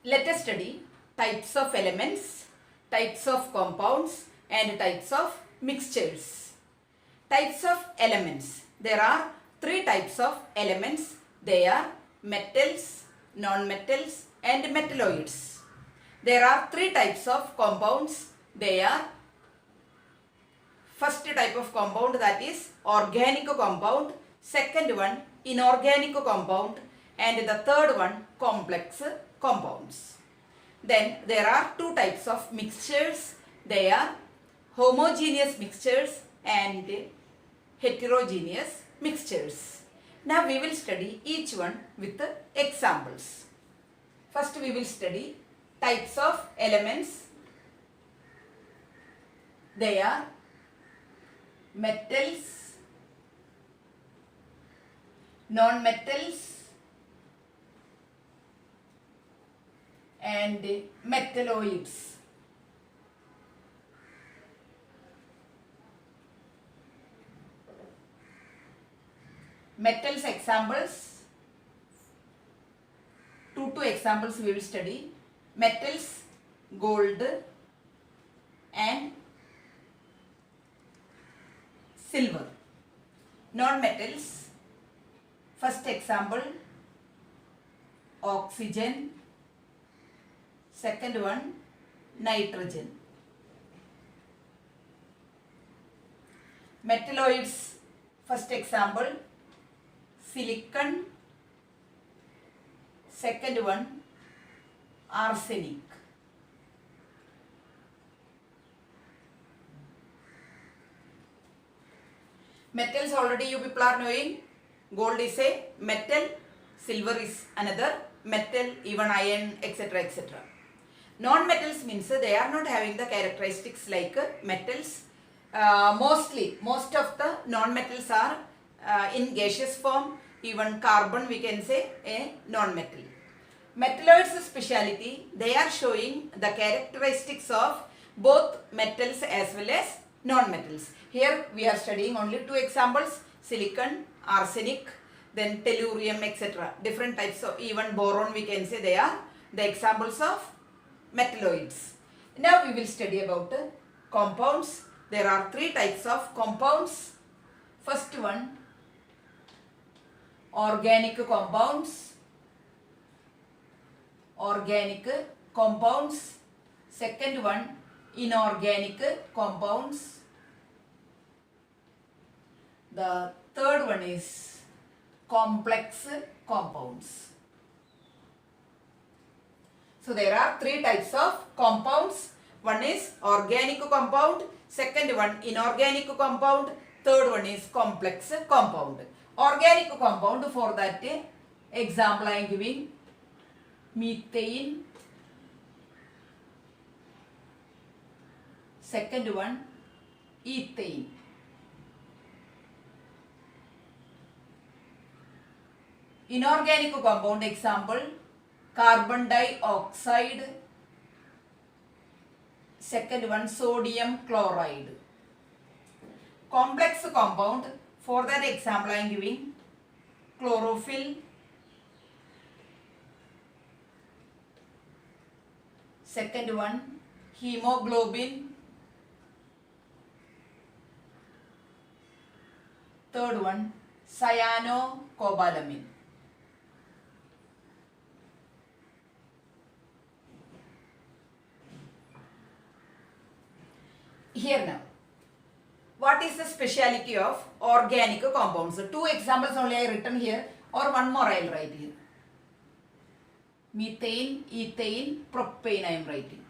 Let us study types of elements, types of compounds and types of mixtures. Types of elements. There are three types of elements. They are metals, non-metals and metalloids. There are three types of compounds. They are first type of compound, that is organic compound, second one inorganic compound and the third one complex compounds. Then there are two types of mixtures. They are homogeneous mixtures and heterogeneous mixtures. Now we will study each one with examples. First we will study types of elements. They are metals, non-metals and metalloids. Metals examples, two examples we will study. Metals, gold and silver. Non-metals, first example oxygen, second one nitrogen. Metalloids, first example silicon, second one arsenic. Metals already you people are knowing. Gold is a metal, silver is another metal, even iron, etc. etc. Non-metals means they are not having the characteristics like metals. Most of the non-metals are in gaseous form. Even carbon we can say a non-metal. Metalloids speciality, they are showing the characteristics of both metals as well as non-metals. Here we are studying only two examples, silicon, arsenic, then tellurium, etc. Different types of, even boron we can say, they are the examples of metalloids. Now we will study about compounds. There are three types of compounds. First one, organic compounds. Second one, inorganic compounds. The third one is complex compounds. So there are three types of compounds. One is organic compound, second one inorganic compound, third one is complex compound. Organic compound, for that example I am giving methane, second one ethane. Inorganic compound example carbon dioxide, second one sodium chloride. Complex compound, for that example I am giving chlorophyll, second one hemoglobin, third one cyanocobalamin. Here now, what is the speciality of organic compounds? Two examples only I written here, or one more I will write here. Methane, ethane, propane I am writing.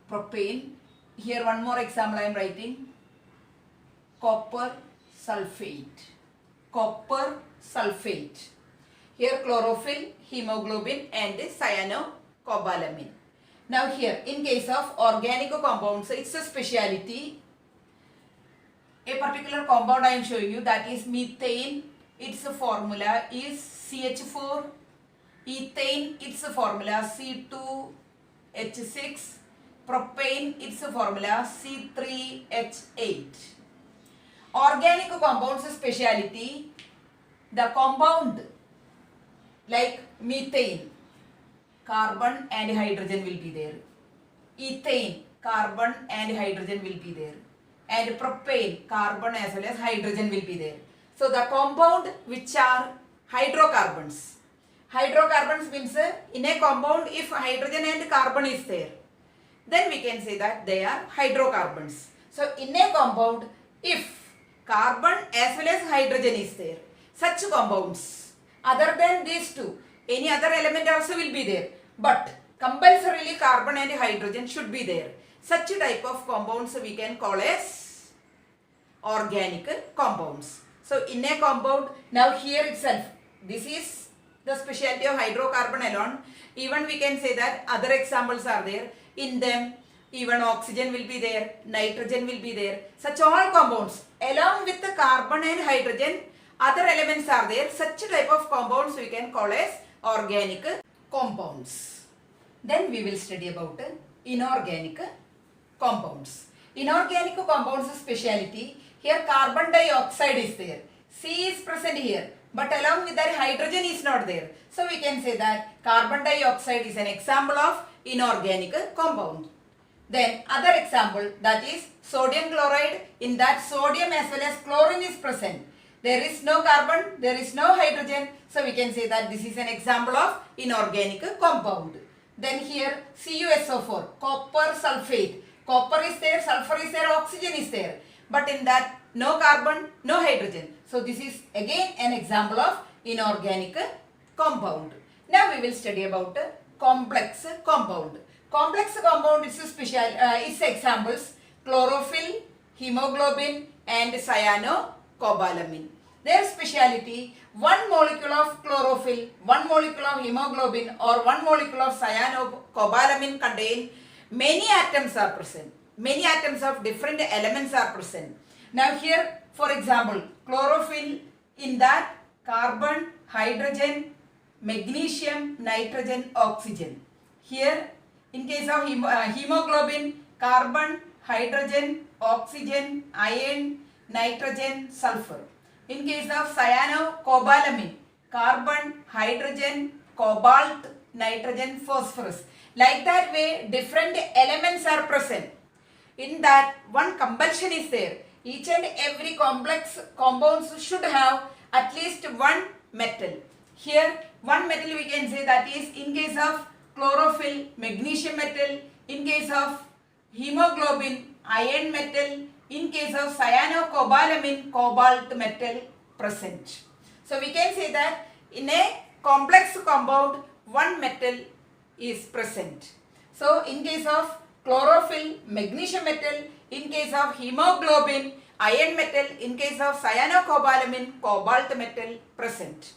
Propane. Here one more example I am writing. Copper sulfate. Copper sulfate. Here chlorophyll, hemoglobin and cyanocobalamin. Now here, in case of organic compounds, it's a speciality. A particular compound I am showing you, that is methane. Its formula is CH4. Ethane, its formula C2H6. Propane, its formula C3H8. Organic compounds speciality, the compound like methane, carbon and hydrogen will be there. Ethane, carbon and hydrogen will be there. And propane, carbon as well as hydrogen will be there. So the compound which are hydrocarbons. Hydrocarbons means in a compound if hydrogen and carbon is there, then we can say that they are hydrocarbons. So in a compound if carbon as well as hydrogen is there, such compounds other than these two, any other element also will be there, but compulsorily carbon and hydrogen should be there. Such type of compounds we can call as organic compounds. So in a compound, now here itself, this is the specialty of hydrocarbon alone. Even we can say that other examples are there. In them, even oxygen will be there, nitrogen will be there. Such all compounds, along with the carbon and hydrogen, other elements are there. Such type of compounds we can call as organic compounds. Then we will study about inorganic compounds. Inorganic compounds speciality, here carbon dioxide is there, C is present here, but along with that hydrogen is not there. So we can say that carbon dioxide is an example of inorganic compound. Then other example, that is sodium chloride. In that sodium as well as chlorine is present. There is no carbon, there is no hydrogen. So we can say that this is an example of inorganic compound. Then here CuSO4, copper sulfate. Copper is there, sulfur is there, oxygen is there. But in that no carbon, no hydrogen. So this is again an example of inorganic compound. Now we will study about complex compound. Complex compound is its examples chlorophyll, hemoglobin and cyanocobalamin. Their speciality, one molecule of chlorophyll, one molecule of hemoglobin or one molecule of cyanocobalamin contain many atoms are present. Many atoms of different elements are present. Now here for example chlorophyll, in that carbon, hydrogen, magnesium, nitrogen, oxygen. Here in case of hemoglobin, carbon, hydrogen, oxygen, iron, nitrogen, sulfur. In case of cyanocobalamin, carbon, hydrogen, cobalt, nitrogen, phosphorus. Like that way different elements are present. In that one compulsion is there. Each and every complex compounds should have at least one metal. Here one metal we can say, that is in case of chlorophyll, magnesium metal, in case of hemoglobin, iron metal, in case of cyanocobalamin, cobalt metal present. So we can say that in a complex compound one metal is present. So in case of chlorophyll, magnesium metal, in case of hemoglobin, iron metal, in case of cyanocobalamin, cobalt metal present.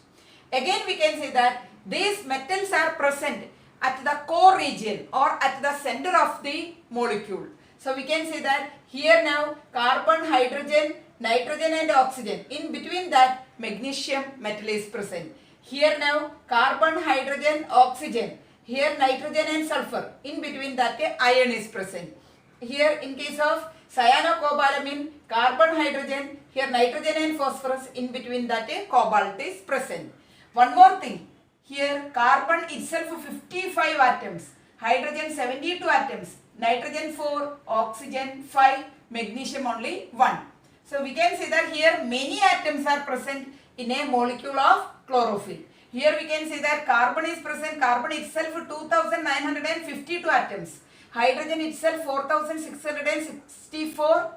Again we can say that these metals are present at the core region or at the center of the molecule. So we can say that here now carbon, hydrogen, nitrogen and oxygen. In between that magnesium metal is present. Here now carbon, hydrogen, oxygen. Here nitrogen and sulfur. In between that iron is present. Here in case of cyanocobalamin, carbon, hydrogen. Here nitrogen and phosphorus. In between that cobalt is present. One more thing. Here carbon itself 55 atoms. Hydrogen 72 atoms. Nitrogen 4, oxygen 5, magnesium only 1. So we can say that here many atoms are present in a molecule of chlorophyll. Here we can say that carbon is present, carbon itself 2952 atoms. Hydrogen itself 4664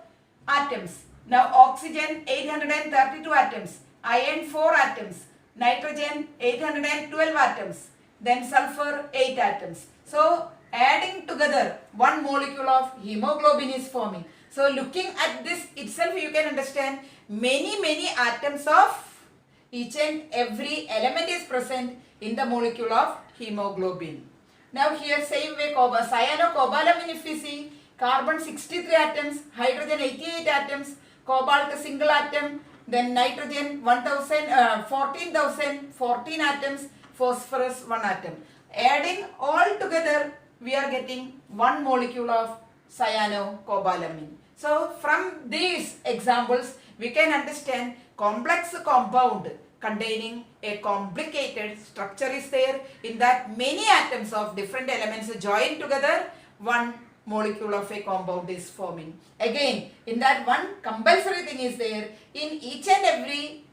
atoms. Now oxygen 832 atoms, iron 4 atoms, nitrogen 812 atoms, then sulfur 8 atoms. So adding together one molecule of hemoglobin is forming. So looking at this itself you can understand many atoms of each and every element is present in the molecule of hemoglobin. Now here same way cyanocobalamin if we see, carbon 63 atoms, hydrogen 88 atoms, cobalt a single atom, then nitrogen 14 atoms, phosphorus 1 atom. Adding all together we are getting one molecule of cyanocobalamin. So from these examples we can understand complex compound containing a complicated structure is there. In that many atoms of different elements join together, one molecule of a compound is forming. Again, in that one compulsory thing is there. In each and every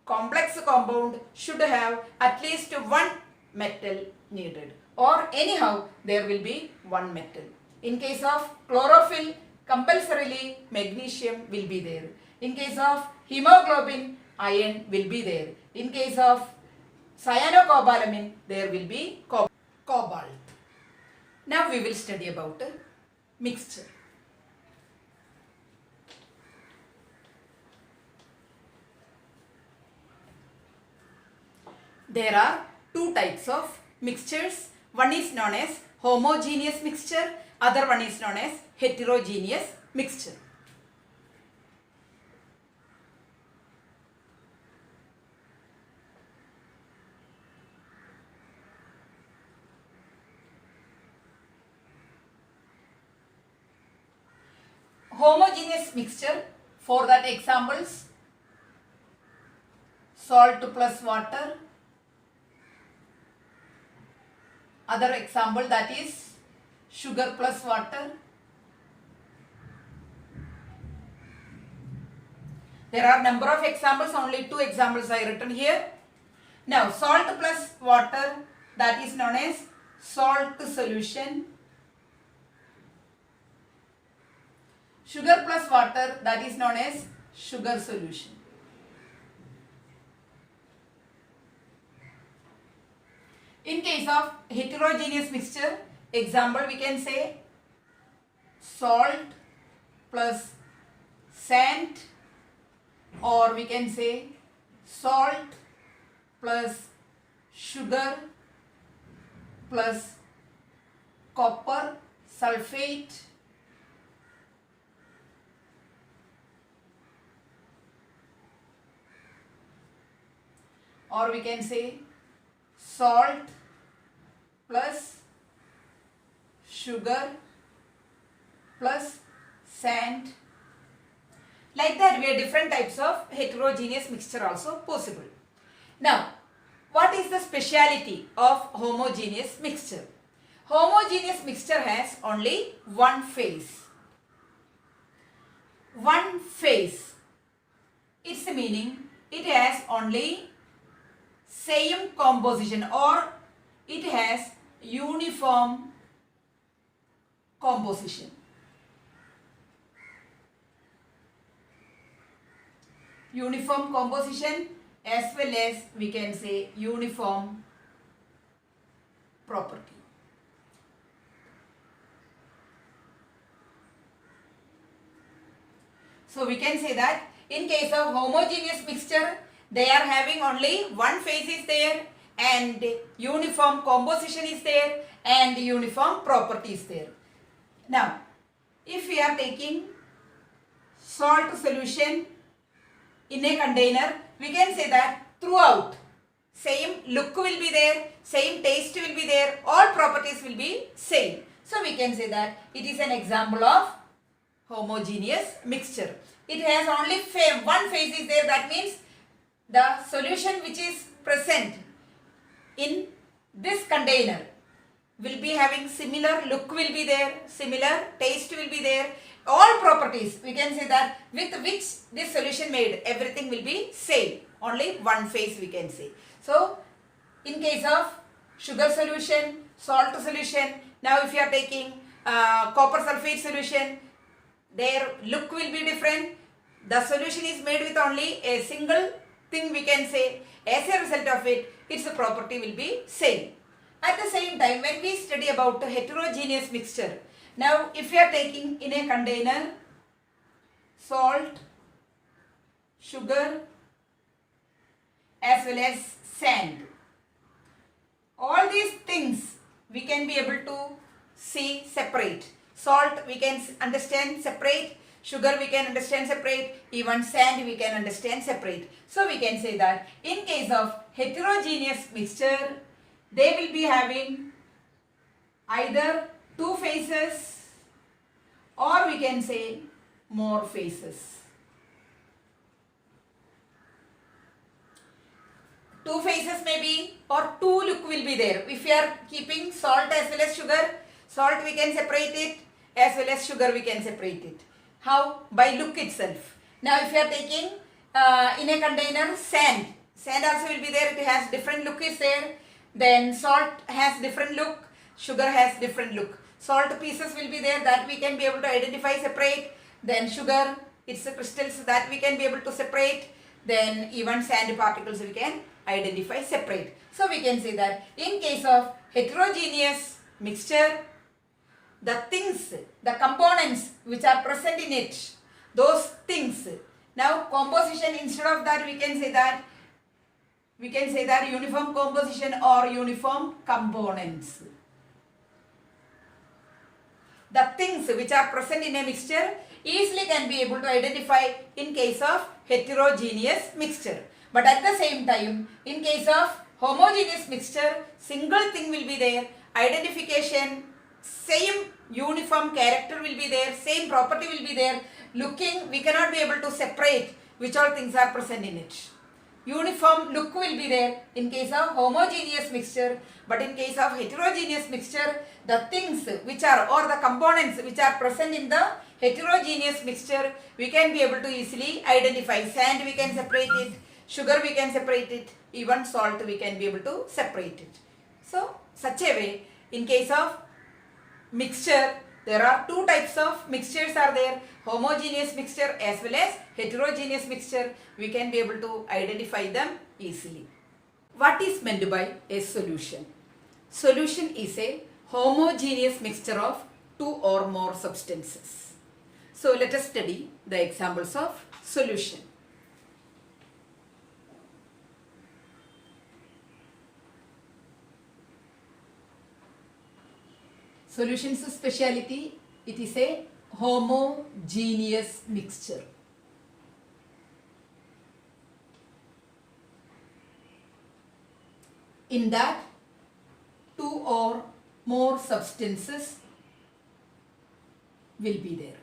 complex compound should have at least one metal needed, or anyhow there will be one metal. In case of chlorophyll, compulsorily magnesium will be there. In case of hemoglobin, iron will be there. In case of cyanocobalamin, there will be cobalt. Now we will study about mixture. There are two types of mixtures. One is known as homogeneous mixture, other one is known as heterogeneous mixture. Homogeneous mixture, for that examples: salt plus water. Other example, that is sugar plus water. There are number of examples, only two examples I written here. Now salt plus water, that is known as salt solution. Sugar plus water, that is known as sugar solution. In case of heterogeneous mixture, example we can say salt plus sand, or we can say salt plus sugar plus copper sulfate, or we can say salt plus sugar plus sand. Like that, we have different types of heterogeneous mixture also possible. Now, what is the speciality of homogeneous mixture? Homogeneous mixture has only one phase. One phase. Its meaning, it has only same composition, or it has uniform composition. Uniform composition, as well as we can say uniform property. So we can say that in case of homogeneous mixture, they are having only one phase is there, and uniform composition is there, and uniform property is there. Now, if we are taking salt solution in a container, we can say that throughout same look will be there, same taste will be there, all properties will be same. So we can say that it is an example of homogeneous mixture. It has only one phase is there, that means the solution which is present in this container will be having similar look will be there, similar taste will be there, all properties we can say that with which this solution made, everything will be same, only one phase we can say. So in case of sugar solution, salt solution, now if you are taking copper sulfate solution, their look will be different. The solution is made with only a single thing we can say. As a result of it, its property will be same. At the same time, when we study about the heterogeneous mixture, now if we are taking in a container salt, sugar as well as sand, all these things we can be able to see separate. Salt we can understand separate, sugar we can understand separate, even sand we can understand separate. So we can say that in case of heterogeneous mixture, they will be having either two phases, or we can say more phases. two faces may be or two look will be there. If we are keeping salt as well as sugar, salt we can separate it, as well as sugar we can separate it. How? By look itself. Now if you are taking in a container sand, sand also will be there, it has different look is there. Then salt has different look, sugar has different look. Salt pieces will be there that we can be able to identify, separate. Then sugar, it's the crystals that we can be able to separate. Then even sand particles we can identify, separate. So we can say that in case of heterogeneous mixture, the things, the components which are present in it, those things. Now composition, instead of that we can say that uniform composition or uniform components. The things which are present in a mixture easily can be able to identify in case of heterogeneous mixture. But at the same time, in case of homogeneous mixture, single thing will be there, identification, same uniform character will be there, same property will be there. Looking, we cannot be able to separate which all things are present in it. Uniform look will be there in case of homogeneous mixture, but in case of heterogeneous mixture, the things which are or the components which are present in the heterogeneous mixture, we can be able to easily identify. Sand we can separate it, sugar we can separate it, even salt we can be able to separate it. So such a way, in case of mixture, there are two types of mixtures are there, homogeneous mixture as well as heterogeneous mixture. We can be able to identify them easily. What is meant by a solution? Solution is a homogeneous mixture of two or more substances. So let us study the examples of solution. Solution's speciality, it is a homogeneous mixture. In that, two or more substances will be there.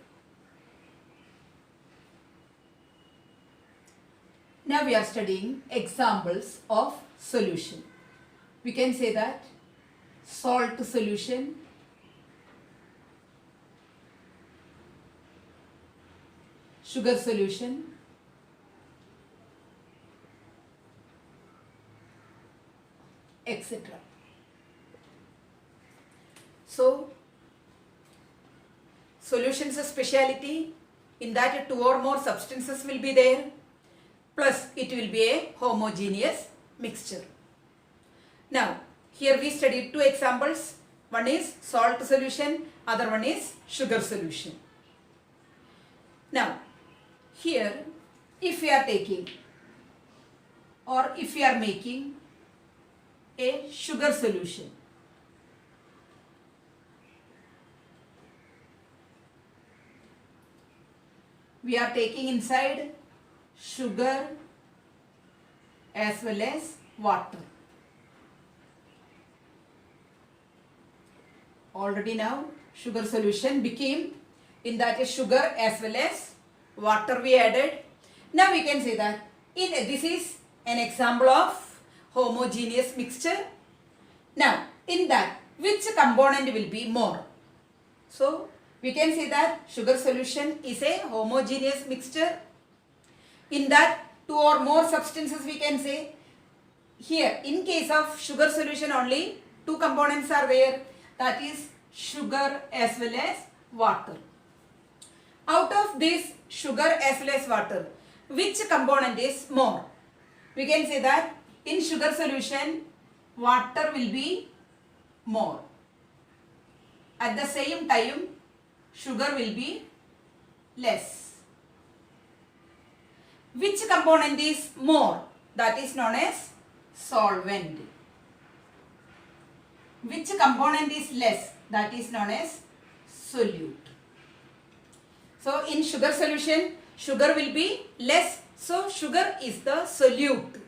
Now we are studying examples of solution. We can say that salt solution, sugar solution, etc. So, solution's speciality, in that two or more substances will be there, plus it will be a homogeneous mixture. Now, here we studied two examples. One is salt solution, other one is sugar solution. Now, here if we are taking or if we are making a sugar solution, we are taking inside sugar as well as water. Already now sugar solution became, in that is sugar as well as water we added. Now we can say that this is an example of homogeneous mixture. Now in that, which component will be more? So we can say that sugar solution is a homogeneous mixture. In that, two or more substances we can say. Here in case of sugar solution only two components are there, that is sugar as well as water. Out of this sugar as well as water, which component is more? We can say that in sugar solution, water will be more. At the same time, sugar will be less. Which component is more? That is known as solvent. Which component is less? That is known as solute. So in sugar solution, sugar will be less, so sugar is the solute,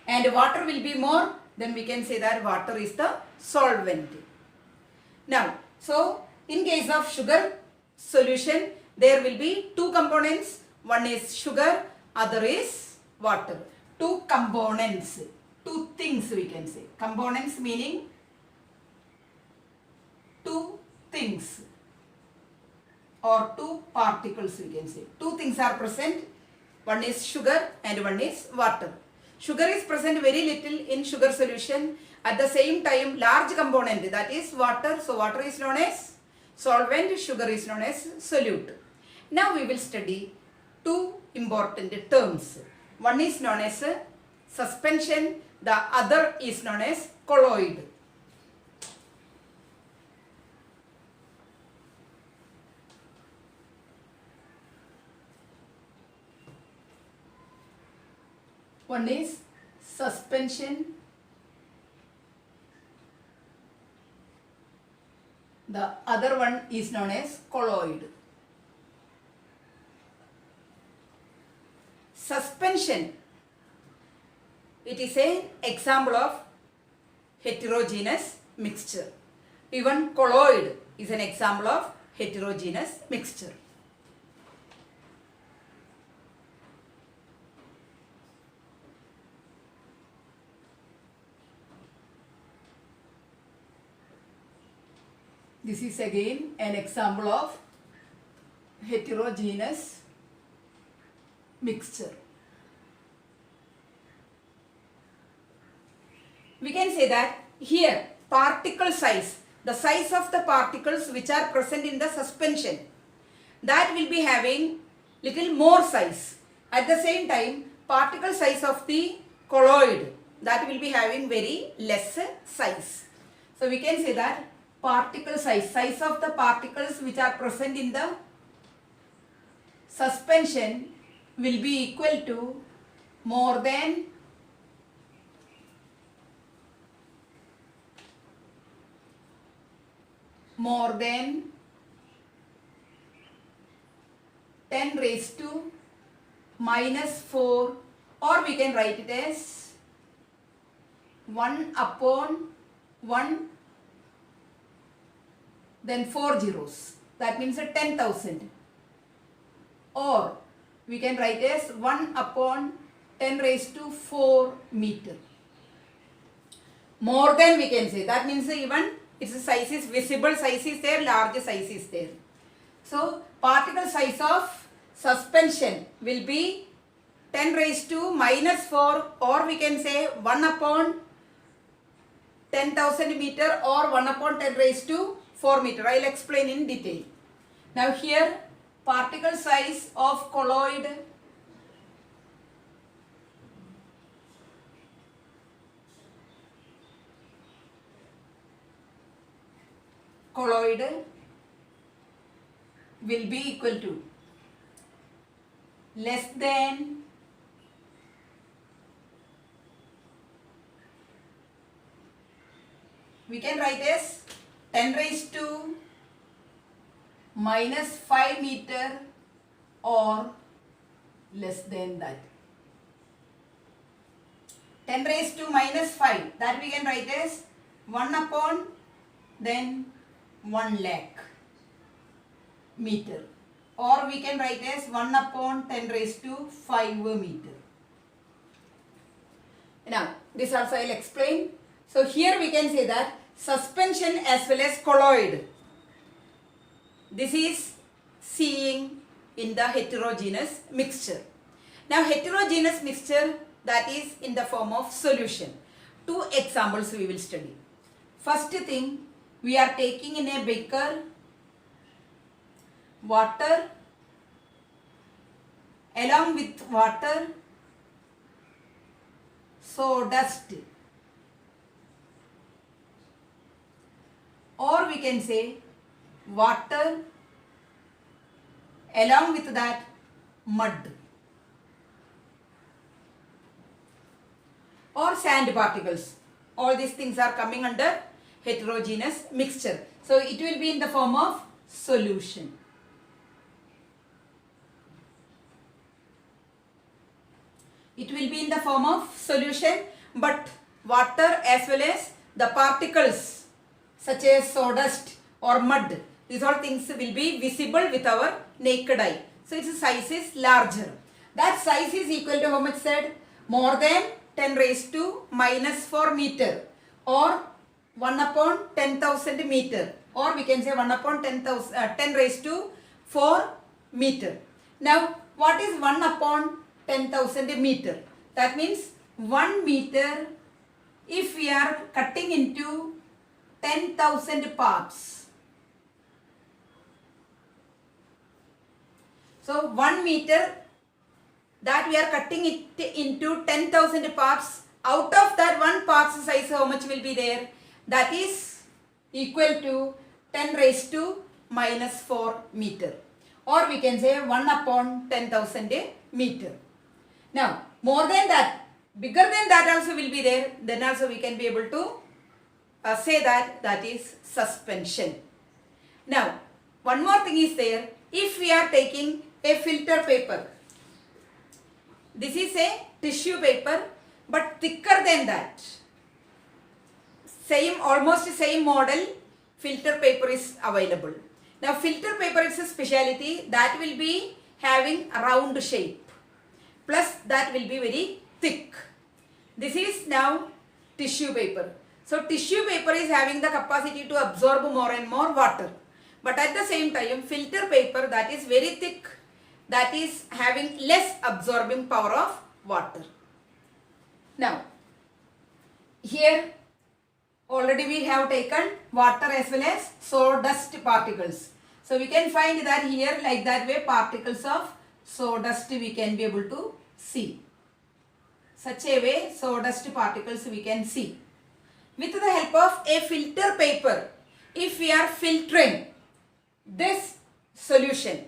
and water will be more, then we can say that water is the solvent. Now, so in case of sugar solution, there will be two components, one is sugar, other is water. Two components two things we can say. Components meaning two things or two particles we can say. Two things are present. One is sugar and one is water. Sugar is present very little in sugar solution. At the same time, large component, that is water. So water is known as solvent, sugar is known as solute. Now we will study two important terms. One is known as suspension, the other is known as colloid. One is suspension, the other one is known as colloid. Suspension, it is an example of heterogeneous mixture. Even colloid is an example of heterogeneous mixture. This is again an example of heterogeneous mixture. We can say that here particle size, the size of the particles which are present in the suspension, that will be having little more size. At the same time, particle size of the colloid, that will be having very less size. So we can say that particle size, size of the particles which are present in the suspension will be equal to more than 10 raised to minus 4, or we can write it as 1 upon 1 then 4 zeros, that means 10,000, or we can write as 1 upon 10 raised to 4 meter. More than we can say, that means even its size is visible, size is there, large size is there. So particle size of suspension will be 10 raised to minus 4, or we can say 1 upon 10,000 meter or 1 upon 10 raised to 4 meter. I will explain in detail. Now here particle size of colloid will be equal to less than we can write as 10 raised to minus 5 meter or less than that. 10 raised to minus 5, that we can write as 1 upon then 1 lakh meter, or we can write as 1 upon 10 raised to 5 meter. Now this also I will explain. So here we can say that suspension as well as colloid, this is seeing in the heterogeneous mixture. Now heterogeneous mixture, that is in the form of solution. Two examples we will study. First thing, we are taking in a beaker water, along with water sawdust, or we can say water along with that mud or sand particles. All these things are coming under heterogeneous mixture. So it will be in the form of solution. It will be in the form of solution, but water as well as the particles such as sawdust or mud, these all things will be visible with our naked eye. So its size is larger. That size is equal to how much said? More than 10 raised to minus 4 meter, or 1 upon 10,000 meter, or we can say 1 upon 10 raised to 4 meter. Now what is 1 upon 10,000 meter? That means 1 meter, if we are cutting into 10,000 parts. So 1 meter that we are cutting it into 10,000 parts. Out of that one part's size, how much will be there? That is equal to 10 raised to minus 4 meter, or we can say 1 upon 10,000 meter. Now more than that, bigger than that also will be there, then also we can be able to say that that is suspension. Now one more thing is there. If we are taking a filter paper, this is a tissue paper but thicker than that, almost same model filter paper is available. Now filter paper is a speciality that will be having a round shape, plus that will be very thick. This is now tissue paper. So tissue paper is having the capacity to absorb more and more water, but at the same time filter paper that is very thick, that is having less absorbing power of water. Now here already we have taken water as well as sawdust particles. So we can find that here like that way particles of sawdust we can be able to see. Such a way sawdust particles we can see. With the help of a filter paper, if we are filtering this solution,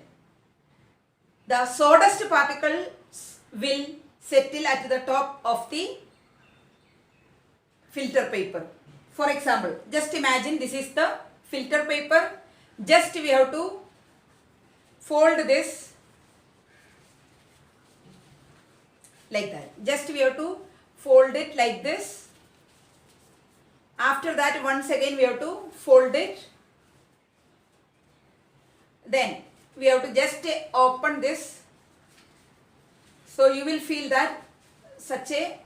the sawdust particles will settle at the top of the filter paper. For example, just imagine this is the filter paper. Just we have to fold this like that. Just we have to fold it like this. After that, once again we have to fold it. Then we have to just open this. So you will feel that such a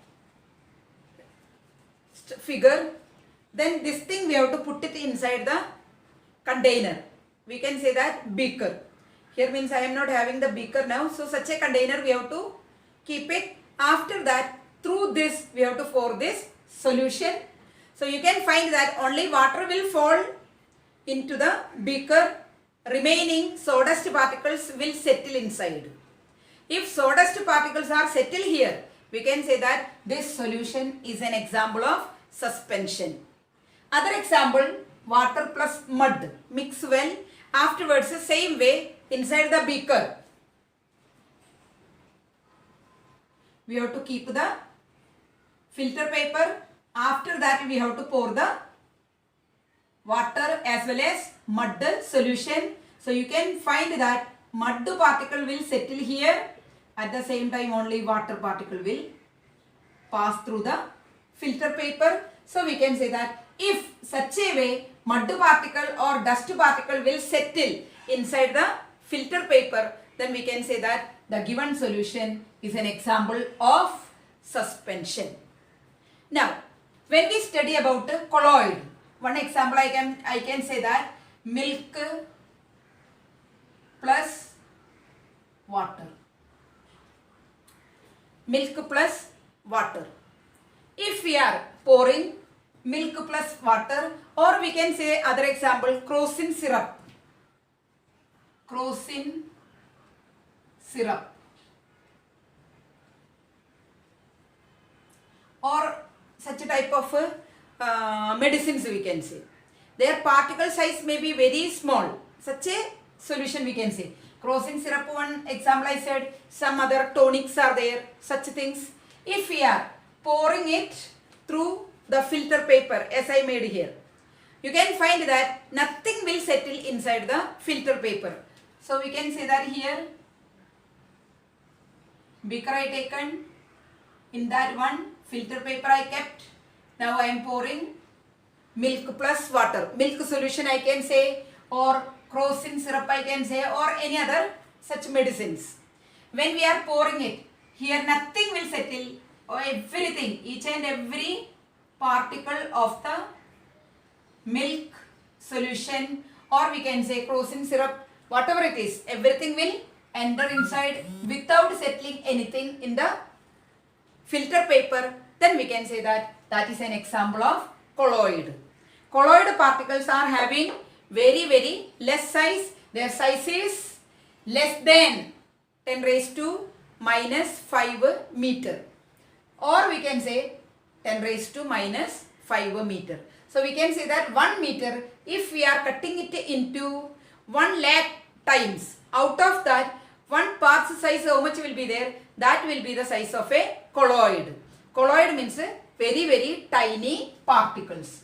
figure. Then this thing we have to put it inside the container. We can say that beaker. Here means I am not having the beaker now. So such a container we have to keep it. After that, through this we have to pour this solution. So you can find that only water will fall into the beaker. Remaining sawdust particles will settle inside. If sawdust particles are settled here, we can say that this solution is an example of suspension. Other example, water plus mud. Mix well. Afterwards, the same way inside the beaker, we have to keep the filter paper. After that, we have to pour the water as well as mud solution. So you can find that mud particle will settle here. At the same time, only water particle will pass through the filter paper. So we can say that if such a way mud particle or dust particle will settle inside the filter paper, then we can say that the given solution is an example of suspension. Now, when we study about colloid, one example I can say that milk plus water. Milk plus water. If we are pouring milk plus water, or we can say other example, crocin syrup. Crocin syrup. Or such a type of medicines we can say. Their particle size may be very small. Such a solution we can say. Crocin syrup, one example I said, some other tonics are there, such things. If we are pouring it through the filter paper as I made here, you can find that nothing will settle inside the filter paper. So we can say that here, beaker I taken, in that one filter paper I kept. Now I am pouring milk plus water. Milk solution I can say, or crocin syrup I can say, or any other such medicines. When we are pouring it, here nothing will settle. or everything, each and every particle of the milk solution, or we can say crocin syrup, whatever it is, everything will enter inside without settling anything in the filter paper. Then we can say that that is an example of colloid. Colloid particles are having very less size. Their size is less than 10 raised to minus 5 meter, or we can say 10 raised to minus 5 meter. So we can say that 1 meter, if we are cutting it into 1 lakh times, out of that 1 parts size how much will be there? That will be the size of a colloid. Colloid means very tiny particles.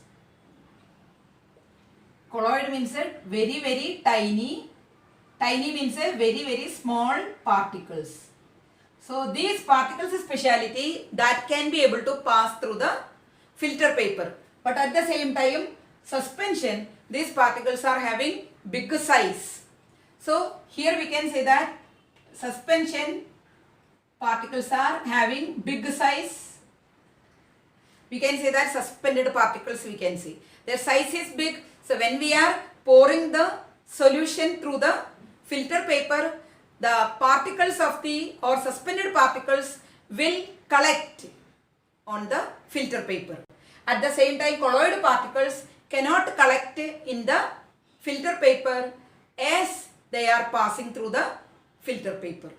Colloid means very tiny. Tiny means very small particles. So these particles speciality that can be able to pass through the filter paper. But at the same time, suspension, these particles are having big size. So here we can say that suspension particles are having big size. We can say that suspended particles, we can see their size is big. So when we are pouring the solution through the filter paper, the particles of the or suspended particles will collect on the filter paper. At the same time, colloid particles cannot collect in the filter paper as they are passing through the filter paper.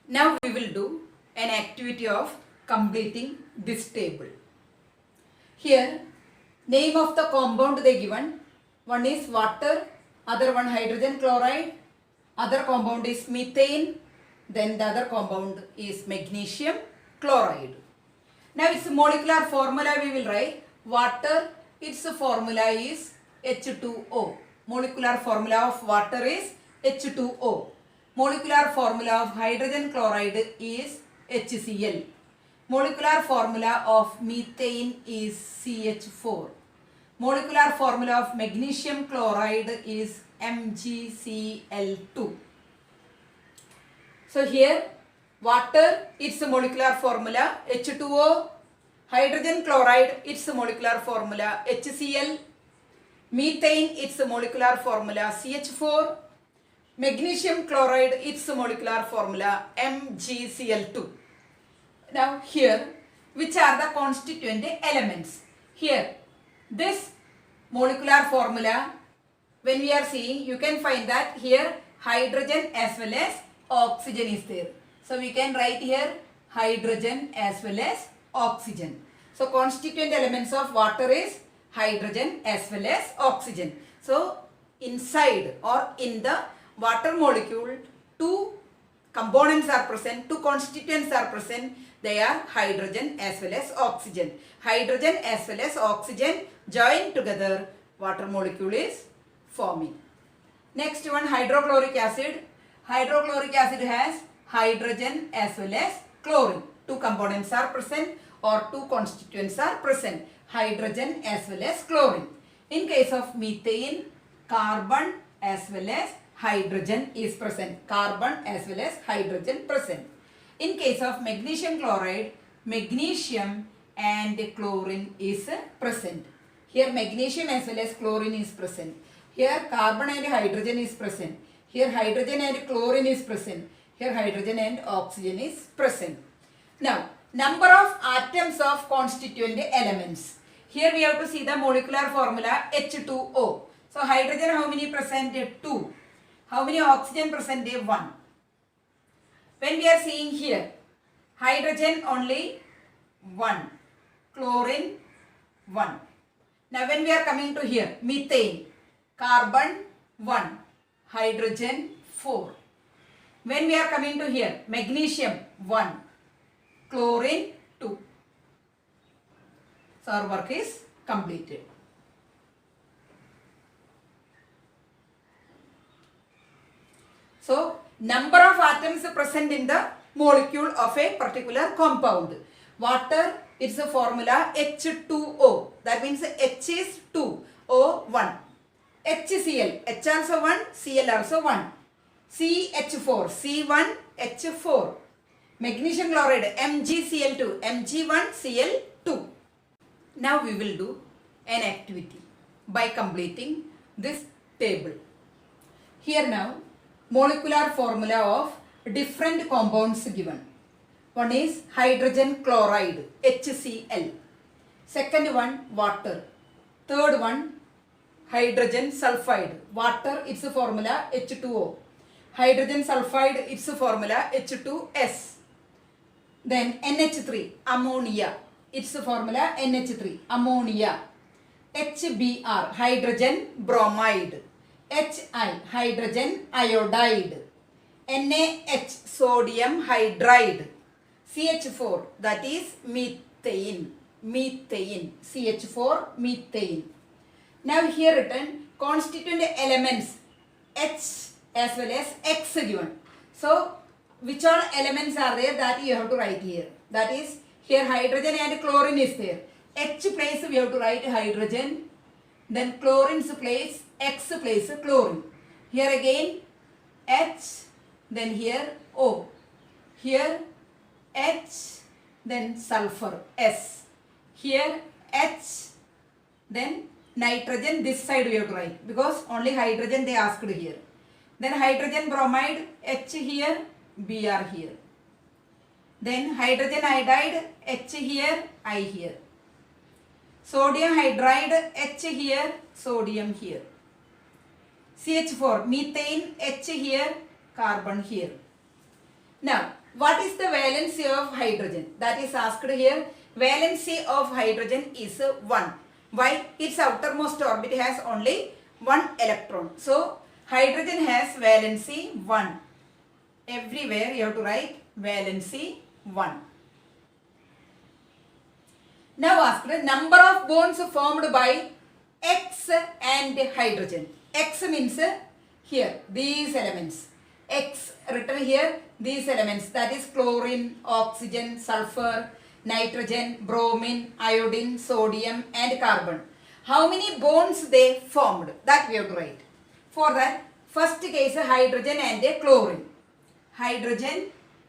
Now we will do an activity of completing this table. Here, name of the compound they given. One is water, other one hydrogen chloride, other compound is methane, then the other compound is magnesium chloride. Now its molecular formula we will write. Water, its formula is H2O. Molecular formula of water is H2O. Molecular formula of hydrogen chloride is HCl. Molecular formula of methane is CH4. Molecular formula of magnesium chloride is MgCl2. So here water, its molecular formula H2O, hydrogen chloride, its molecular formula HCl, methane, its molecular formula CH4, magnesium chloride, its molecular formula MgCl2. Now here, which are the constituent elements? Here, this molecular formula, when we are seeing, you can find that here hydrogen as well as oxygen is there. So we can write here hydrogen as well as oxygen. So constituent elements of water is hydrogen as well as oxygen. So inside or in the water molecule, two components are present, two constituents are present. They are hydrogen as well as oxygen. Hydrogen as well as oxygen join together, water molecule is forming. Next one, hydrochloric acid. Hydrochloric acid has hydrogen as well as chlorine. Two components are present or two constituents are present. Hydrogen as well as chlorine. In case of methane, carbon as well as hydrogen is present. Carbon as well as hydrogen present. In case of magnesium chloride, magnesium and chlorine is present. Here magnesium as well as chlorine is present. Here carbon and hydrogen is present. Here hydrogen and chlorine is present. Here hydrogen and oxygen is present. Now, number of atoms of constituent elements. Here we have to see the molecular formula H2O. So hydrogen how many present? 2. How many oxygen present? 1. When we are seeing here, hydrogen only 1, chlorine 1. Now when we are coming to here, methane, carbon 1, hydrogen 4. When we are coming to here, magnesium 1, chlorine 2. So our work is completed. So number of atoms present in the molecule of a particular compound. Water, it's a formula H2O. That means H is 2, O 1. HCl, H also 1, Cl also 1. CH4, C1, H4. Magnesium chloride MgCl2, Mg1Cl2. Now we will do an activity by completing this table. Here now molecular formula of different compounds given. One is hydrogen chloride HCl. Second one water. Third one hydrogen sulfide. Water its formula H2O. Hydrogen sulfide its formula H2S. Then NH3 ammonia. Its formula NH3 ammonia. HBr hydrogen bromide. Hi hydrogen iodide. NaH sodium hydride. CH4 that is methane. CH4 methane. Now here written constituent elements H as well as X given. So which all elements are there that you have to write here. That is here hydrogen and chlorine is there. H place we have to write hydrogen. Then chlorine's place X place chlorine. Here again H, then here O. Here H, then sulfur S. Here H, then nitrogen this side we have to write because only hydrogen they asked here. Then hydrogen bromide H here, Br here. Then hydrogen iodide H here, I here. Sodium hydride H here, sodium here. CH4 methane H here, carbon here. Now what is the valency of hydrogen? That is asked here. Valency of hydrogen is 1. Why? Its outermost orbit has only 1 electron. So hydrogen has valency 1. Everywhere you have to write valency 1. Now ask the number of bonds formed by X and hydrogen. X means here these elements. X written here these elements, that is chlorine, oxygen, sulfur, nitrogen, bromine, iodine, sodium and carbon. How many bonds they formed? That we have to write. For that first case hydrogen and chlorine. Hydrogen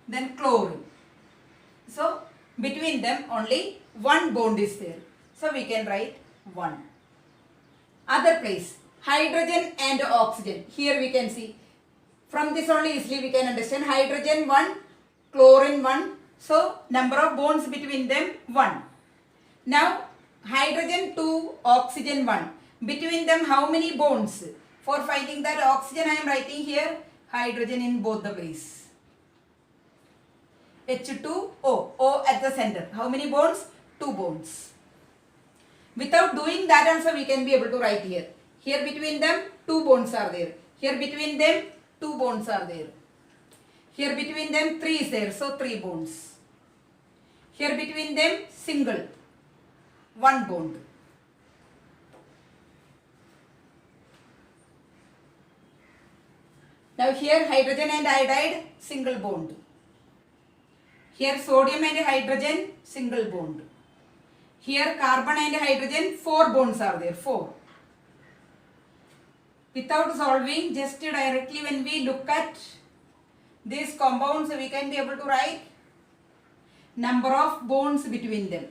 then chlorine. So between them only 1 bond is there. So we can write 1. Other place hydrogen and oxygen. Here we can see from this only easily we can understand hydrogen 1, chlorine 1. So number of bonds between them 1. Now hydrogen 2, oxygen 1. Between them how many bonds? For finding that oxygen I am writing here hydrogen in both the ways. H2O, O at the center. How many bonds? 2 bonds. Without doing that also we can be able to write here. Here between them 2 bonds are there. Here between them 2 bonds are there. Here between them 3 is there. So 3 bonds. Here between them single 1 bond. Now here hydrogen and iodide single bond. Here sodium and hydrogen single bond. Here carbon and hydrogen 4 bonds are there. 4. Without solving, just directly when we look at these compounds we can be able to write number of bonds between them.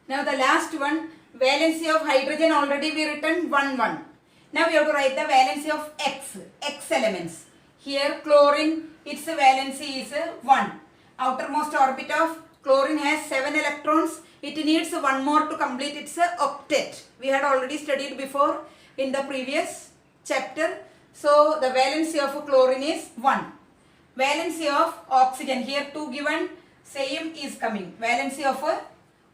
Now the last one, valency of hydrogen already we written 1, 1. Now we have to write the valency of X elements. Here chlorine, its valency is 1. Outermost orbit of chlorine has 7 electrons. It needs 1 more to complete its octet. We had already studied before in the previous chapter. So the valency of chlorine is 1. Valency of oxygen, here 2 given, same is coming. Valency of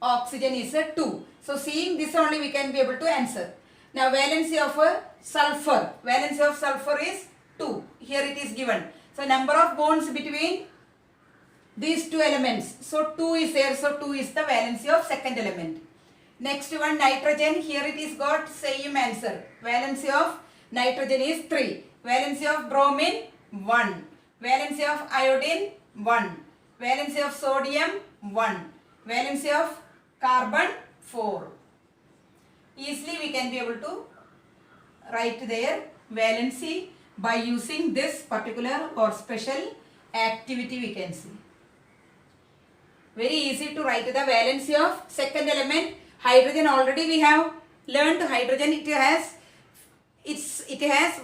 oxygen is 2. So seeing this only we can be able to answer. Now valency of sulfur. Valency of sulfur is 2. Here it is given. So number of bonds between these 2 elements. So 2 is there. So 2 is the valency of second element. Next one, nitrogen. Here it is got same answer. Valency of nitrogen is 3. Valency of bromine 1. Valency of iodine 1. Valency of sodium 1. Valency of carbon 4. Easily we can be able to write their valency by using this particular or special activity we can see. Very easy to write the valency of second element. Hydrogen already we have learned. Hydrogen it has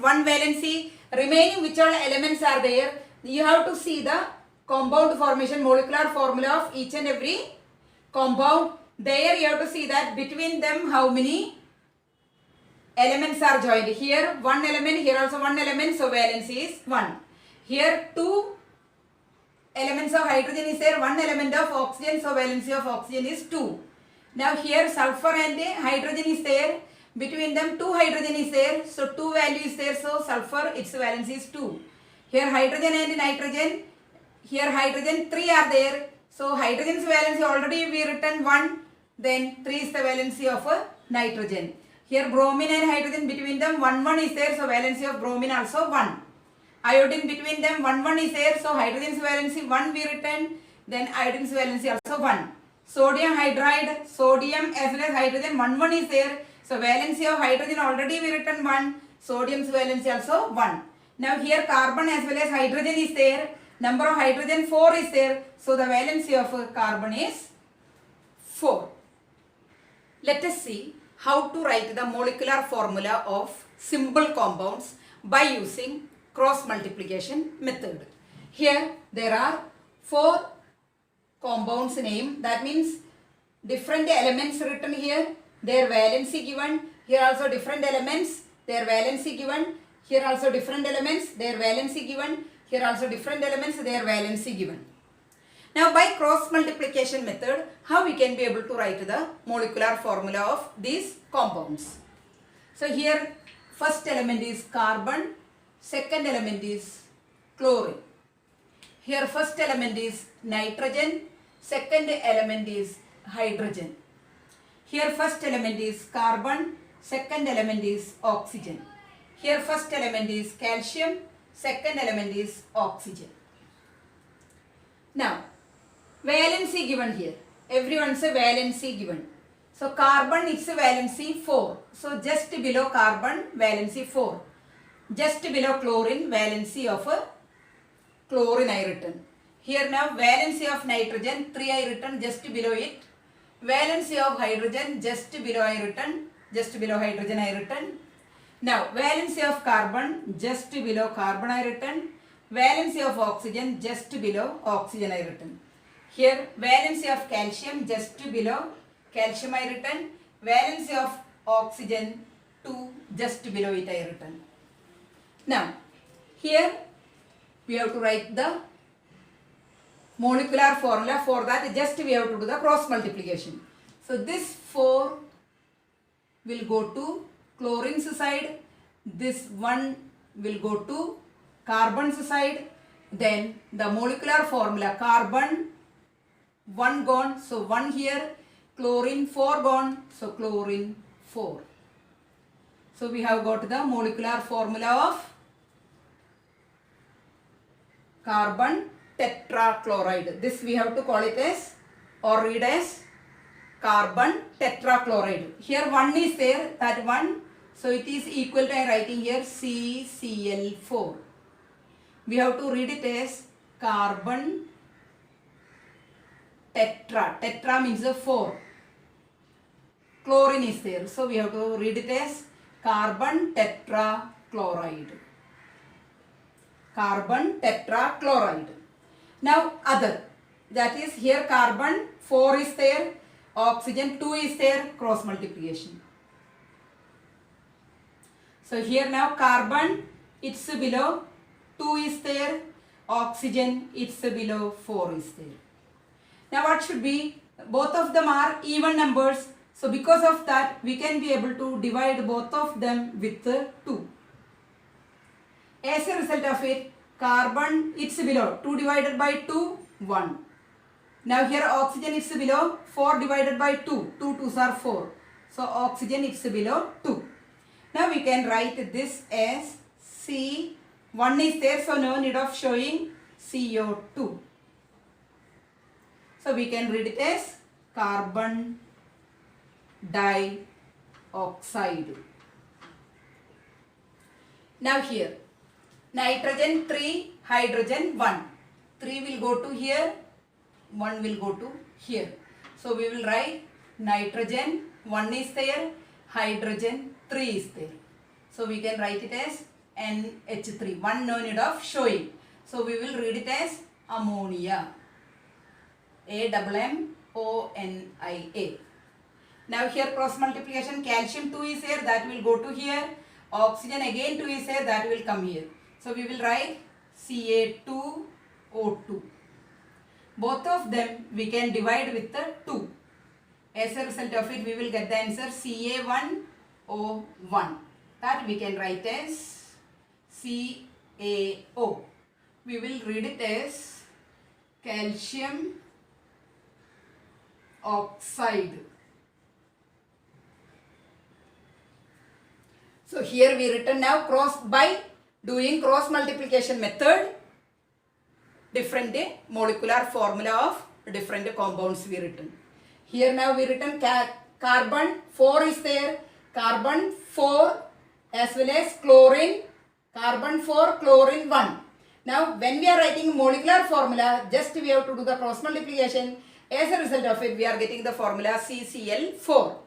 one valency. Remaining which all elements are there, you have to see the compound formation, molecular formula of each and every compound. There you have to see that between them how many elements are joined. Here one element, here also one element, so valency is 1. Here 2 elements of hydrogen is there, 1 element of oxygen, so valency of oxygen is 2. Now here sulfur and hydrogen is there, between them 2 hydrogen is there, so 2 value is there, so sulfur its valency is 2. Here hydrogen and nitrogen, here hydrogen 3 are there, so hydrogen's valency already we written 1, then 3 is the valency of nitrogen. Here bromine and hydrogen between them 1 is there, so valency of bromine also 1. Iodine between them 1 is there, so hydrogen's valency 1 we written, then iodine's valency also 1. Sodium hydride, sodium as well as hydrogen 1 is there, so valency of hydrogen already we written 1, sodium's valency also 1. Now here carbon as well as hydrogen is there, number of hydrogen 4 is there, so the valency of carbon is 4. Let us see how to write the molecular formula of simple compounds by using cross multiplication method. Here there are 4 compounds name, that means different elements written here, their valency given, here also different elements, their valency given, here also different elements, their valency given, here also different elements, their valency given. Now by cross multiplication method, how we can be able to write the molecular formula of these compounds. So here first element is carbon, second element is chlorine. Here first element is nitrogen, second element is hydrogen. Here first element is carbon, second element is oxygen. Here first element is calcium, second element is oxygen. Now valency given here, everyone's a valency given. So carbon it's a valency 4, so just below carbon valency 4. Just below chlorine, valency of chlorine I written. Here now valency of nitrogen 3 I written just below it. Valency of hydrogen just below I written, just below hydrogen I written. Now valency of carbon just below carbon I written. Valency of oxygen just below oxygen I written. Here valency of calcium just below calcium I written. Valency of oxygen 2 just below it I written. Now, here we have to write the molecular formula. For that just we have to do the cross multiplication. So this 4 will go to chlorine's side, this 1 will go to carbon's side, then the molecular formula carbon 1 gone, so 1 here, chlorine 4 gone, so chlorine 4. So we have got the molecular formula of carbon tetrachloride. This we have to call it as or read as carbon tetrachloride. Here 1 is there, that 1. So it is equal to, I am writing here CCl4. We have to read it as carbon tetra. Tetra means 4. Chlorine is there. So we have to read it as carbon tetrachloride. Carbon tetrachloride. Now other, that is here carbon 4 is there, oxygen 2 is there, cross multiplication. So here now carbon it's below 2 is there, oxygen it's below 4 is there. Now what should be? Both of them are even numbers. So because of that we can be able to divide both of them with 2. As a result of it, carbon it's below 2 divided by 2, 1. Now here oxygen is below 4 divided by 2. 2 2s are 4. So oxygen is below 2. Now we can write this as C. 1 is there, so no need of showing CO2. So we can read it as carbon dioxide. Now here nitrogen 3, hydrogen 1. 3 will go to here, 1 will go to here. So we will write nitrogen 1 is there, hydrogen 3 is there. So we can write it as NH3. 1 no need of showing. So we will read it as ammonia. AMMONIA. Now here cross multiplication, calcium 2 is here, that will go to here. Oxygen again 2 is here, that will come here. So we will write Ca2O2. Both of them we can divide with the 2. As a result of it, we will get the answer Ca1O1. That we can write as CaO. We will read it as calcium oxide. So here we written now by doing cross multiplication method, different molecular formula of different compounds we written. Here now we written carbon 4 is there, carbon 4 as well as chlorine, carbon 4, chlorine 1. Now when we are writing molecular formula, just we have to do the cross multiplication. As a result of it, we are getting the formula CCl4.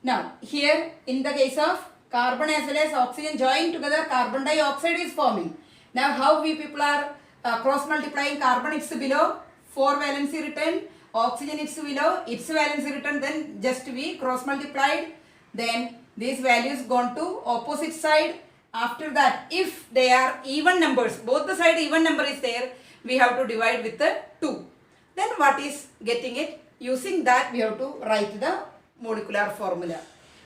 Now here in the case of carbon as well as oxygen joined together, carbon dioxide is forming. Now how we people are cross multiplying? Carbon it's below 4 valency written, oxygen it's below its valency written, then just we cross multiplied, then these values gone to opposite side. After that, if they are even numbers, both the side even number is there, we have to divide with the 2. Then what is getting it? Using that we have to write the molecular formula.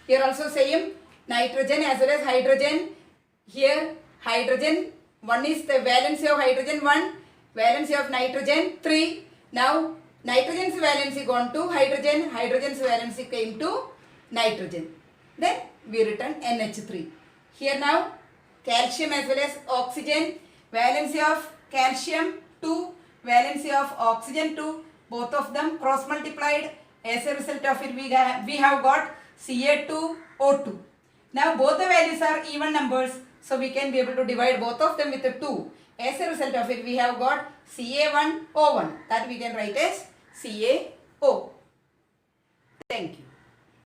Here also same, nitrogen as well as hydrogen. Here hydrogen 1 is the valency of hydrogen 1, valency of nitrogen 3. Now nitrogen's valency gone to hydrogen, hydrogen's valency came to nitrogen. Then we written NH3. Here now calcium as well as oxygen, valency of calcium 2, valency of oxygen 2, both of them cross multiplied. As a result of it, we have got Ca2O2. Now both the values are even numbers, so we can be able to divide both of them with the 2. As a result of it, we have got Ca1O1, that we can write as CaO. Thank you.